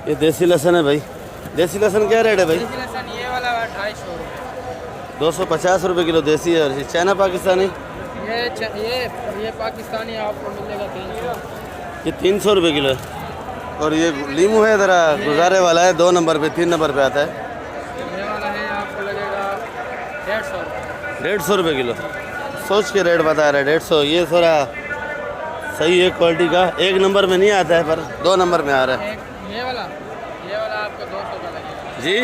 ये देसी लहसुन है भाई। देसी लहसुन क्या रेट है भाई? देसी लहसुन ये वाला 250 रुपये। 250 रुपये किलो देसी है। और चाइना पाकिस्तानी ये पाकिस्तानी आपको मिलेगा 300। ये 300 रुपये किलो है। और ये लीमू है ज़रा गुजारे वाला है, 2 नंबर पे 3 नंबर पे आता है। ये वाला है आपको लगेगा 150 रुपये। 150 रुपये किलो। सोच के रेट बता रहा है 150। ये थोड़ा सही है क्वालिटी का, 1 नंबर में नहीं आता है पर 2 नंबर में आ रहा है। ये वाला आपको 200 का लगेगा जी।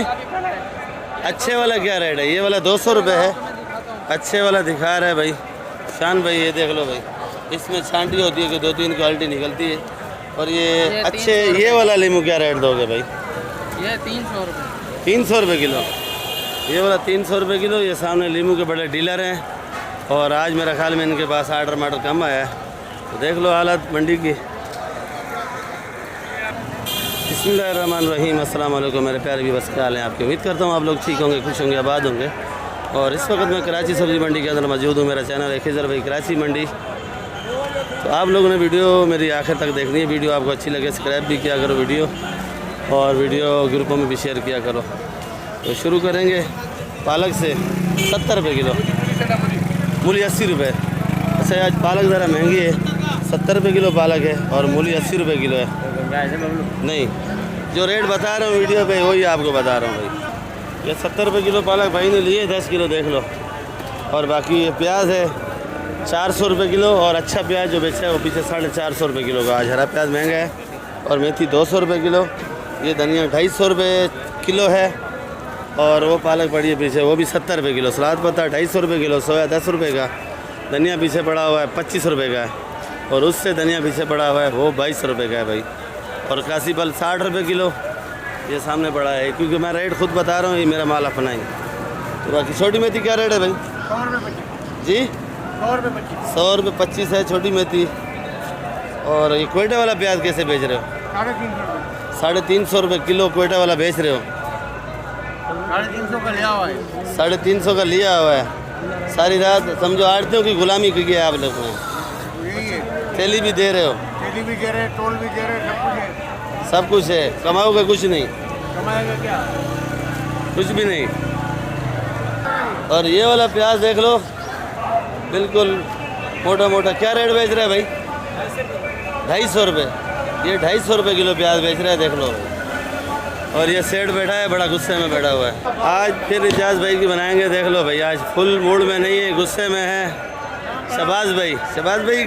अच्छे वाला क्या रेट है? ये वाला 200 रुपये है। अच्छे वाला दिखा रहा है भाई शान भाई। ये देख लो भाई, इसमें छांटी होती है कि 2-3 क्वालिटी निकलती है। और ये अच्छे ये वाला लीमू क्या रेट दोगे भाई? ये 300 रुपये। 300 रुपये किलो। ये वाला 300 रुपये किलो। ये सामने लीमू के बड़े डीलर हैं और आज मेरा ख्याल में इनके पास आर्डर मार्डर कम आया है। तो देख लो हालत मंडी की। बिस्मिल्लाहिर्रहमानिर्रहीम। अस्सलाम वालेकुम मेरे प्यारे भी बस क्या हाल हैं आपके। उम्मीद करता हूँ आप लोग ठीक होंगे, खुश होंगे, आबाद होंगे। और इस वक्त मैं कराची सब्ज़ी मंडी के अंदर मौजूद हूँ। मेरा चैनल है खिज़र भाई कराची मंडी। तो आप लोगों ने वीडियो मेरी आखिर तक देखनी है। वीडियो आपको अच्छी लगे सब्सक्राइब भी किया करो वीडियो, और वीडियो ग्रुपों में भी शेयर किया करो। तो शुरू करेंगे पालक से। 70 रुपये किलो। मूली 80 रुपये। अच्छा आज पालक ज़रा महंगी है। 70 रुपये किलो पालक है और मूली 80 रुपये किलो है। नहीं, जो रेट बता रहा हूँ वीडियो पे वही आपको बता रहा हूँ भाई। ये 70 रुपये किलो पालक भाई ने लिए, 10 किलो देख लो। और बाकी ये प्याज है 400 रुपये किलो। और अच्छा प्याज जो बेचा है वो पीछे 450 रुपये किलो का। आज हरा प्याज महंगा है। और मेथी 200 रुपये किलो। ये धनिया 250 रुपये किलो है। और वो पालक पड़ी है पीछे, वो भी 70 रुपये किलो। सलाद पत्ता 250 रुपये किलो। सोया 10 रुपये का। धनिया पीछे पड़ा हुआ है 25 रुपये का है। और उससे धनिया पीछे पड़ा हुआ है वो 22 रुपये का है भाई। और काशी फल 60 रुपये किलो ये सामने पड़ा है, क्योंकि मैं रेट खुद बता रहा हूँ, ये मेरा माल अपना ही। तो बाकी छोटी मेथी क्या रेट है भाई? 100 रुपये जी 100 रुपये 25। 100 रुपये 25 है छोटी मेथी। और ये कोयटा वाला प्याज कैसे बेच रहे हो? 350 रुपये किलो कोयटा वाला बेच रहे हो? 350 का लिया हुआ है। 350 का लिया हुआ है। सारी रात समझो आड़तियों की गुलामी की है आप लोग ने। तेली भी दे रहे हो? तेली भी दे रहे, टोल भी दे रहे, सब कुछ है। कमाओगे कुछ नहीं? कमाएगा क्या? कुछ भी नहीं। और ये वाला प्याज देख लो, बिल्कुल मोटा मोटा। क्या रेट बेच रहा है भाई? 250 रुपये। ये 250 रुपये किलो प्याज बेच रहा है, देख लो। और ये सेठ बैठा है, बड़ा गुस्से में बैठा हुआ है। आज फिर इजाज भाई की बनाएंगे, देख लो भाई। आज फुल मूड में नहीं है, गुस्से में है। शबाज भाई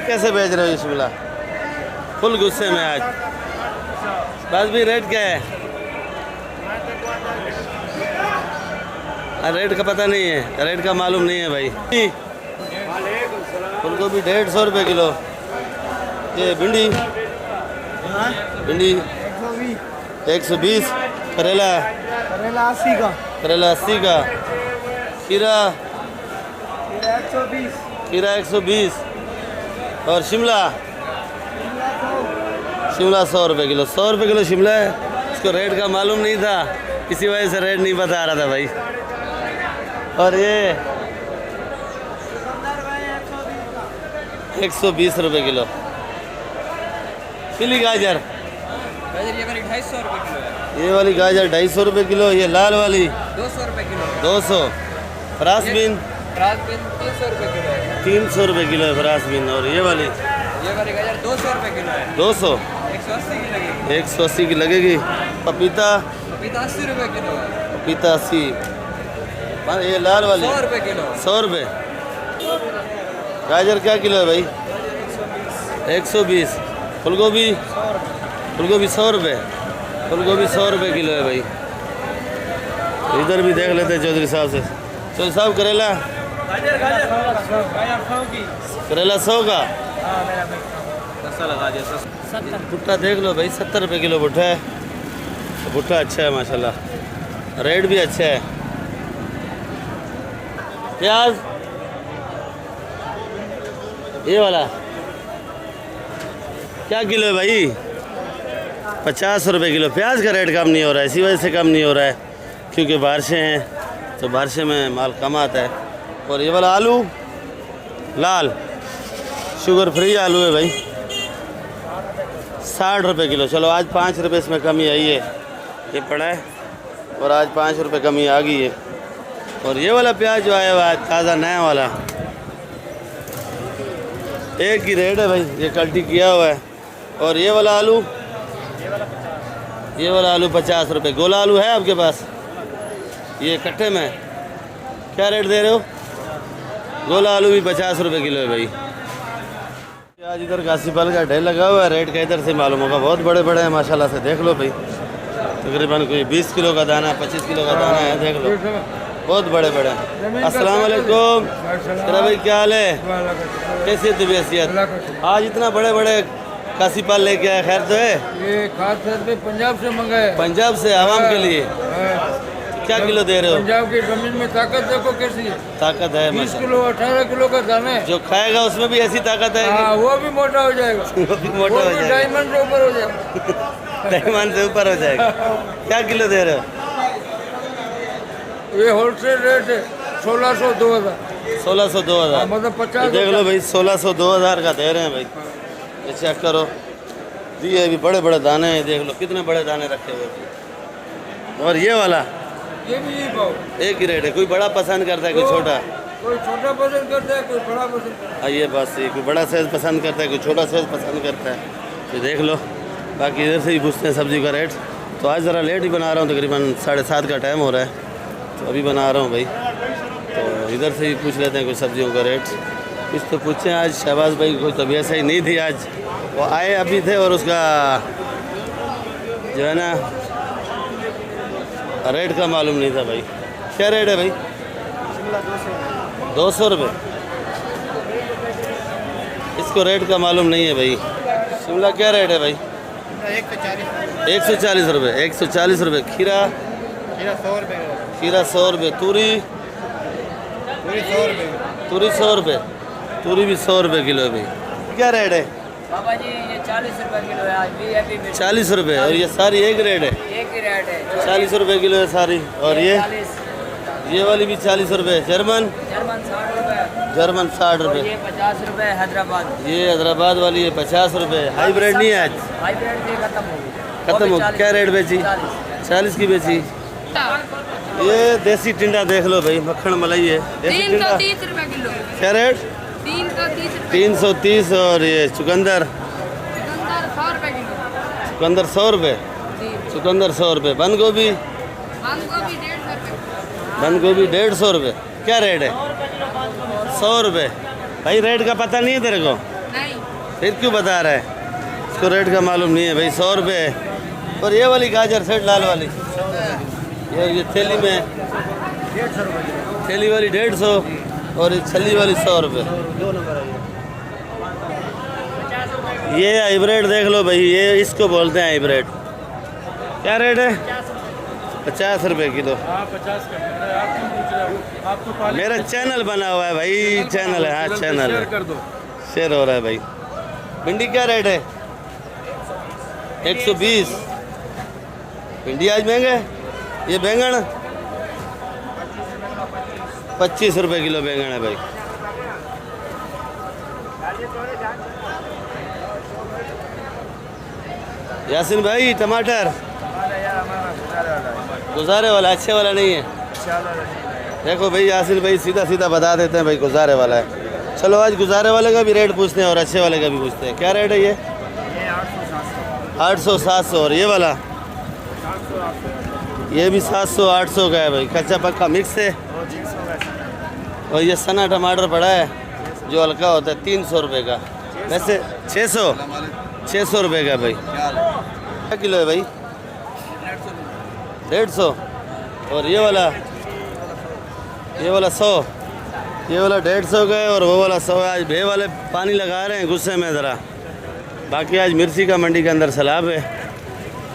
कैसे बेच रहे हो ये शिमला? फुल गुस्से में आज। शबाज भाई रेट क्या है? रेट का पता नहीं है, रेट का मालूम नहीं है भाई। फूलगोभी 150 रुपये किलो। ये भिंडी 120। करेला 80 का। करेला 80 का। खीरा 120। और शिमला 100 रुपये किलो। 100 रुपये किलो शिमला है। इसको रेट का मालूम नहीं था, इसी वजह से रेट नहीं बता रहा था भाई। और ये 120 रुपये किलो। पीली गाजर ये वाली 250 रुपये किलो है। ये वाली गाजर 250 रुपये किलो। ये लाल वाली 200 रुपये किलो। 200। फ्रांसबीन 300 रुपये किलो है। 300 रुपये किलो है फ्रांसबीन। और ये वाली गाजर 200 रुपये किलो है। 200। 180 की लगेगी। 180 की लगेगी। पपीता 80 रुपये किलो है। पपीता 80। ये लाल वाली 100 रुपये किलो। 100 रुपये। गाजर क्या किलो है भाई? 120। फूलगोभी 100 रुपये। फूलगोभी 100 रुपये किलो है भाई। इधर भी देख लेते हैं चौधरी साहब से। चौधरी साहब करेला करेला 100 का। भुट्टा देख लो भाई 70 रुपये किलो भुट्टा है। भुट्टा अच्छा है माशाल्लाह, रेट भी अच्छा है। प्याज ये वाला क्या किलो है भाई? 50 रुपये किलो। प्याज का रेट कम नहीं हो रहा है, इसी वजह से कम नहीं हो रहा है क्योंकि बारिशें हैं, तो बारिशें में माल कम आता है। और ये वाला आलू लाल शुगर फ्री आलू है भाई, 60 रुपये किलो। चलो आज 5 रुपये इसमें कमी आई है, ये पड़ा है और आज 5 रुपये कमी आ गई है। और ये वाला प्याज जो आया हुआ है ताज़ा नया वाला, एक ही रेट है भाई, ये कल्टी किया हुआ है। और ये वाला आलू, ये वाला आलू 50 रुपये। गोला आलू है आपके पास? ये कट्टे में क्या रेट दे रहे हो? गोला आलू भी 50 रुपये किलो है भाई। आज इधर काशीफल का ढेर लगा हुआ है, रेट का इधर से मालूम होगा। बहुत बड़े बड़े हैं माशाल्लाह से, देख लो भाई। तकरीबन कोई 20 किलो का दाना, 25 किलो का दाना है, देख लो, बहुत बड़े बड़े हैं। अस्सलाम वालेकुम। तेरा भाई क्या हाल है, कैसी है तबीयत? आज इतना बड़े बड़े काशीफल लेके आए, खैर तो है? ये खास तौर पे पंजाब से मंगाए। पंजाब से आवाम के लिए क्या किलो दे रहे हो? पंजाब की जमीन में ताकत देखो कैसी है। ताकत है 20 किलो 18 किलो का दाना है। जो खाएगा उसमें भी ऐसी ताकत है? हाँ, वो भी मोटा हो जाएगा। वो भी मोटा हो जाएगा, डायमंड से ऊपर हो जाएगा। डायमंड से ऊपर हो जाएगा। क्या किलो दे रहे हो? ये होलसेल रेट है 1600 2000। 1600 2000 मतलब 50। देख लो भाई, 1600 2000 का दे रहे हैं भाई। ये चेक करो, दिए भी बड़े बड़े दाने हैं, देख लो कितने बड़े दाने रखे हुए। और ये वाला ये भी यही भाव, एक ही रेट है। कोई बड़ा पसंद करता है, कोई छोटा? कोई छोटा पसंद करता है, कोई बड़ा पसंद करता है। ये बस ये कोई बड़ा साइज़ पसंद करता है, कोई छोटा साइज़ पसंद करता है, तो देख लो। बाकी इधर से ही पूछते हैं सब्ज़ी का रेट। तो आज ज़रा लेट ही बना रहा हूँ, तकरीबन 7:30 का टाइम हो रहा है, तो अभी बना रहा हूँ भाई। तो इधर से ही पूछ लेते हैं कुछ सब्जियों का रेट। कुछ तो पूछें। आज शहबाज भाई कोई तबीयत सही नहीं थी, आज वो आए अभी थे और उसका जो है ना रेट का मालूम नहीं था भाई। क्या रेट है भाई? 200 रुपये। इसको रेट का मालूम नहीं है भाई। शिमला क्या रेट है भाई? 140 रुपये। 140 रुपये। खीरा? खीरा 100 रुपये। खीरा 100 रुपये। तूरी? पूरी 100 रुपये। तूरी 100 रुपये। तूरी भी 100 रुपये किलो है भाई। क्या रेट है? बाबा जी ये 40 रुपए किलो है आज भी, अभी भी 40 रुपये। और ये सारी एक रेट है? एक ही रेट है, 40 रुपये किलो है सारी। और ये 40। ये वाली भी 40 रुपये। जर्मन? जर्मन 60 रुपए। जर्मन 60 रुपये। ये 50 रुपए हैदराबाद। ये हैदराबाद वाली है 50 रुपये। हाइब्रिड नहीं है आज? हाइब्रिड से खत्म हो गई। खत्म हो गई। क्या रेट बेची? 40 की बेची। ये देसी टिंडा देख लो भाई, मक्खन मलाई है। देसी टिंडा 330 रुपए किलो। क्या रेट? 330 रुपए। 330। और ये चुकंदर? चुकंदर 100 रुपए किलो। चुकंदर 100 रुपये। जी। चुकंदर 100 रुपये। बंद गोभी? बंद गोभी 150 रुपए। बंद गोभी 150 रुपये। क्या रेट है? 100 रुपये। भाई रेट का पता नहीं है तेरे को? नहीं। फिर क्यों बता रहा है? इसको रेट का मालूम नहीं है भाई। 100 रुपये। और ये वाली गाजर सेट लाल वाली, ये थैली में 150 रुपये। थैली वाली 150 और ये छली वाली 100 रुपये। ये हाइब्रिड देख लो भाई, ये इसको बोलते हैं हाइब्रिड। क्या रेट है? 50 रुपये किलो। 50 का आप तो मेरा चैनल बना हुआ है भाई, चैनल है। हाँ चैनल है, कर दो। शेयर हो रहा है भाई। भिंडी क्या रेट है? 120। भिंडी आज महंगा है। ये बैंगन 25 रुपये किलो बैंगन है भाई। यासिन भाई टमाटर गुजारे वाला, अच्छे वाला नहीं है। देखो भाई यासिन भाई सीधा सीधा बता देते हैं भाई, गुजारे वाला है। चलो आज गुजारे वाले का भी रेट पूछते हैं और अच्छे वाले का भी पूछते हैं। क्या रेट है ये? 800 700। और ये वाला? ये भी 700 800 का है भाई, कच्चा पक्का मिक्स है। और ये सना टमाटर पड़ा है जो हल्का होता है 300 रुपये का। वैसे 600 रुपये का भाई। क्या किलो है भाई? 150। और ये वाला 100। ये वाला 150 का है और वो वाला 100 है। आज भे वाले पानी लगा रहे हैं गुस्से में ज़रा। बाकी आज मिर्ची का मंडी के अंदर सैलाब है।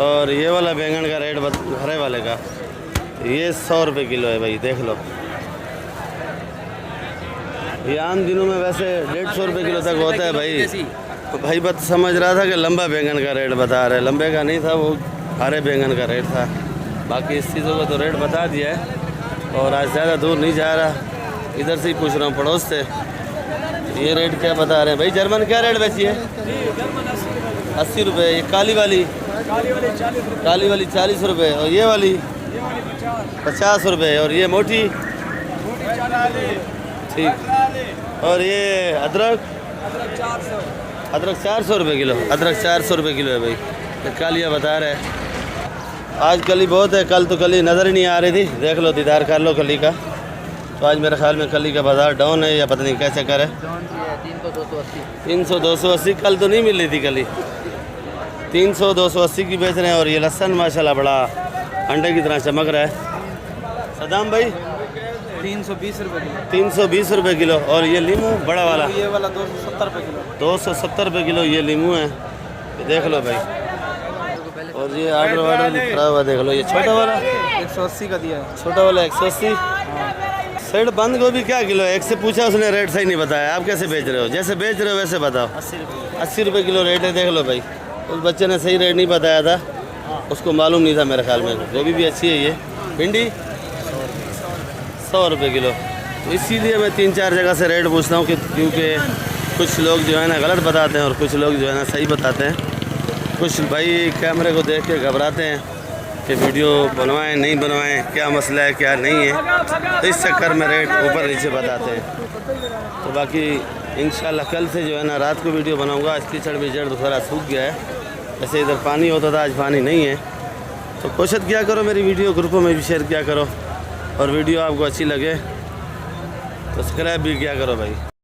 और ये वाला बैंगन का रेट हरे वाले का ये 100 रुपये किलो है भाई, देख लो। ये आम दिनों में वैसे 150 रुपये किलो तक होता है भाई। तो भाई बस समझ रहा था कि लंबा बैंगन का रेट बता रहे, लंबे का नहीं था, वो हरे बैंगन का रेट था। बाकी इस चीज़ों का तो रेट बता दिया है। और आज ज़्यादा दूर नहीं जा रहा, इधर से ही पूछ रहा हूँ पड़ोस से। ये रेट क्या बता रहे हैं भाई? जर्मन क्या रेट बेची है? 80 रुपये। ये काली वाली काली वाली 40 रुपये और ये वाली 50 रुपये और ये मोटी ठीक। और ये अदरक 400 रुपये किलो। अदरक 400 रुपये किलो है भाई। ये कालिया बता रहे हैं आज कली बहुत है, कल तो कली नज़र ही नहीं आ रही थी। देख लो दीदार कर लो कली का। तो आज मेरे ख्याल में कली का बाज़ार डाउन है या पता नहीं क्या चक्कर है। 300-280 कल तो नहीं मिल रही थी कली। 300-280 की बेच रहे हैं। और ये लहसन माशाल्लाह बड़ा अंडे की तरह चमक रहा है। सदाम भाई 320 रुपये किलो। 320 रुपये किलो। और ये लीमू बड़ा वाला ये वाला 270 रुपये किलो। 270 रुपये किलो ये लीमू है। ये देख लो भाई। और ये ऑर्डर खड़ा हुआ देख लो। ये छोटा वाला 180 का दिया है। छोटा वाला 180। सेठ बंद गोभी क्या किलो है? एक से पूछा उसने रेट सही नहीं बताया। आप कैसे बेच रहे हो? जैसे बेच रहे हो वैसे बताओ। 80 रुपये किलो रेट है। देख लो भाई। उस बच्चे ने सही रेट नहीं बताया था, उसको मालूम नहीं था मेरे ख्याल में। गोभी भी अच्छी है। ये भिंडी 100 रुपये किलो। तो इसीलिए मैं 3-4 जगह से रेट पूछता हूँ कि क्योंकि कुछ लोग जो है ना गलत बताते हैं और कुछ लोग जो है ना सही बताते हैं। कुछ भाई कैमरे को देख के घबराते हैं कि वीडियो बनवाएं नहीं बनवाएं, क्या मसला है क्या नहीं है। तो इस चक्कर में रेट ऊपर नीचे बताते हैं। तो बाकी इंशाल्लाह कल से जो है ना रात को वीडियो बनाऊंगा। आज कीचड़ बीचड़ तो थोड़ा सूख गया है। ऐसे इधर पानी होता था, आज पानी नहीं है। तो कोशिश किया करो मेरी वीडियो ग्रुपों में भी शेयर किया करो। और वीडियो आपको अच्छी लगे तो सब्सक्राइब भी किया करो भाई।